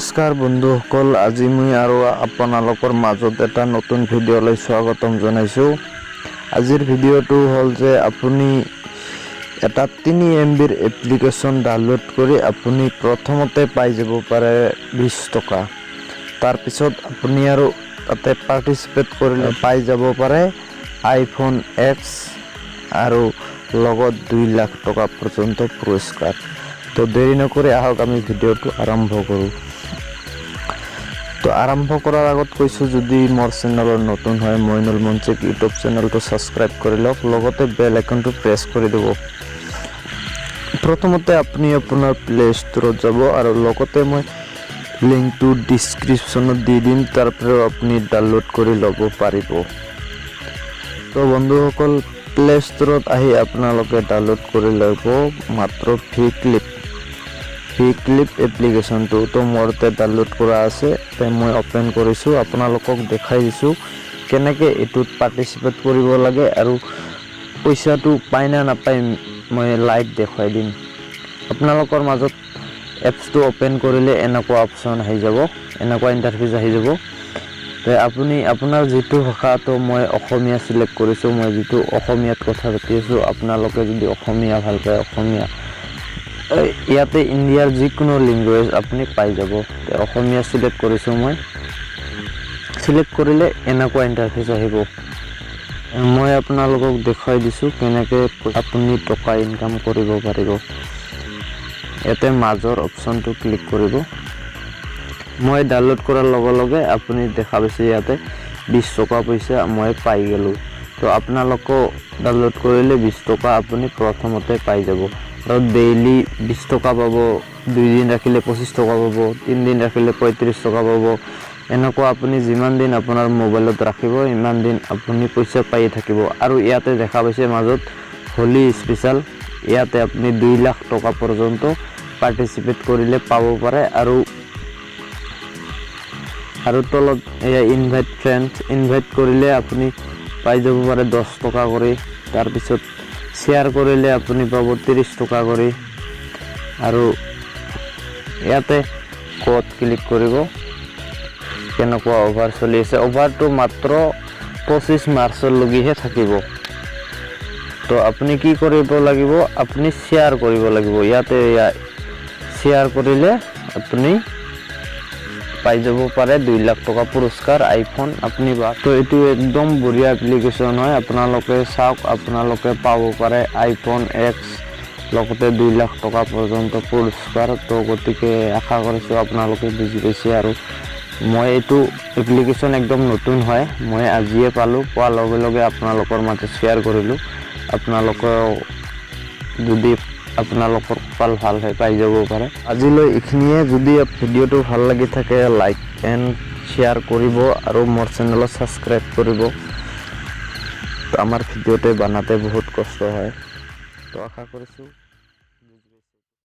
নমস্কাৰ বন্ধুসকল, আজি মই আৰু আপোনালোকৰ মাজত এটা নতুন ভিডিঅ'লৈ স্বাগতম জনাইছোঁ। আজিৰ ভিডিঅ'টো হ'ল যে আপুনি এটা 3 MBৰ এপ্লিকেশ্যন ডাউনলোড কৰি আপুনি প্ৰথমতে পাই যাব পাৰে 20 টকা। তাৰপিছত আপুনি আৰু তাতে পাৰ্টিচিপেট কৰিলে পাই যাব পাৰে iPhone X আৰু লগত 2 লাখ টকা পৰ্যন্ত পুৰস্কাৰ। তো দেৰি নকৰি আহক আমি ভিডিঅ'টো আৰম্ভ কৰোঁ। তো আৰম্ভ কৰাৰ আগত কৈছোঁ, যদি মোৰ চেনেলৰ নতুন হয় মইনুল মঞ্চিক ইউটিউব চেনেলটো ছাবস্ক্ৰাইব কৰি লওক, লগতে বেল আইকনটো প্ৰেছ কৰি দিব। প্ৰথমতে আপুনি আপোনাৰ প্লে ষ্ট'ৰত যাব আৰু লগতে মই লিংকটো ডিছক্ৰিপশ্যনত দি দিম, তাৰ পৰাও আপুনি ডাউনলোড কৰি ল'ব পাৰিব। তো বন্ধুসকল, প্লে ষ্ট'ৰত আহি আপোনালোকে ডাউনলোড কৰি ল'ব মাত্ৰ ভিক্লিপ এপ্লিকেশ্যনটো। তো মোৰতে ডাউনলোড কৰা আছে, মই অপেন কৰিছোঁ, আপোনালোকক দেখাই দিছোঁ কেনেকৈ এইটোত পাৰ্টিচিপেট কৰিব লাগে আৰু পইচাটো পায় না নাপায় মই লাইভ দেখুৱাই দিম। আপোনালোকৰ মাজত এপছটো অপেন কৰিলে এনেকুৱা অপশ্যন আহি যাব, এনেকুৱা ইণ্টাৰফেচ আহি যাব। তো আপুনি আপোনাৰ যিটো ভাষা, তো মই অসমীয়া চিলেক্ট কৰিছোঁ, মই যিটো অসমীয়াত কথা পাতি আছোঁ, আপোনালোকে যদি অসমীয়া ভাল পায় অসমীয়া, ইয়াতে ইণ্ডিয়াৰ যিকোনো লেংগুৱেজ আপুনি পাই যাব। অসমীয়া চিলেক্ট কৰিছোঁ মই, চিলেক্ট কৰিলে এনেকুৱা ইণ্টাৰফেচ আহিব। মই আপোনালোকক দেখুৱাই দিছোঁ কেনেকৈ আপুনি টকা ইনকাম কৰিব পাৰিব। ইয়াতে মাজৰ অপশ্যনটো ক্লিক কৰিব। মই ডাউনলোড কৰাৰ লগে লগে আপুনি দেখা পাইছে ইয়াতে 20 টকা পইচা মই পাই গ'লোঁ। তো আপোনালোকেও ডাউনলোড কৰিলে 20 টকা আপুনি প্ৰথমতে পাই যাব। আৰু ডেইলি 20 টকা পাব, 2 দিন ৰাখিলে 25 টকা পাব, 3 দিন ৰাখিলে 35 টকা পাব। এনেকুৱা আপুনি যিমান দিন আপোনাৰ মোবাইলত ৰাখিব ইমান দিন আপুনি পইচা পাই থাকিব। আৰু ইয়াতে দেখা পাইছে মাজত হোলী স্পেচিয়েল, ইয়াতে আপুনি 2 লাখ টকা পৰ্যন্ত পাৰ্টিচিপেট কৰিলে পাব পাৰে। আৰু তলত এয়া ইনভাইট ফ্ৰেণ্ডছ, ইনভাইট কৰিলে আপুনি পাই যাব পাৰে 10 টকা কৰি। তাৰপিছত শ্বেয়াৰ কৰিলে আপুনি পাব 30 টকা কৰি। আৰু ইয়াতে ক'ত ক্লিক কৰিব, কেনেকুৱা অভাৰ চলি আছে। অভাৰটো মাত্ৰ 25 মাৰ্চলৈকেহে থাকিব। তো আপুনি কি কৰিব লাগিব, আপুনি শ্বেয়াৰ কৰিব লাগিব। ইয়াতে শ্বেয়াৰ কৰিলে আপুনি পাই যাব পাৰে 2 লাখ টকা পুৰস্কাৰ iPhone আপুনি বা। তো এইটো একদম বঢ়িয়া এপ্লিকেশ্যন হয়, আপোনালোকে চাওক, আপোনালোকে পাব পাৰে iPhone X লগতে 2 লাখ টকা পৰ্যন্ত পুৰস্কাৰ। তো গতিকে আশা কৰিছোঁ আপোনালোকে বুজি পাইছে। আৰু মই এইটো এপ্লিকেশ্যন একদম নতুন হয়, মই আজিয়ে পালোঁ, পোৱাৰ লগে লগে আপোনালোকৰ মাজত শ্বেয়াৰ কৰিলোঁ। আপোনালোকেও যদি আপোনালোকৰ কপাল ভাল হয় পাই যাব পাৰে। আজিলৈ এইখিনিয়ে। যদি ভিডিঅ'টো ভাল লাগি থাকে লাইক এণ্ড শ্বেয়াৰ কৰিব আৰু মোৰ চেনেলত ছাবস্ক্ৰাইব কৰিব। তো আমাৰ ভিডিঅ'তে বনাতে বহুত কষ্ট হয়, তো আশা কৰিছোঁ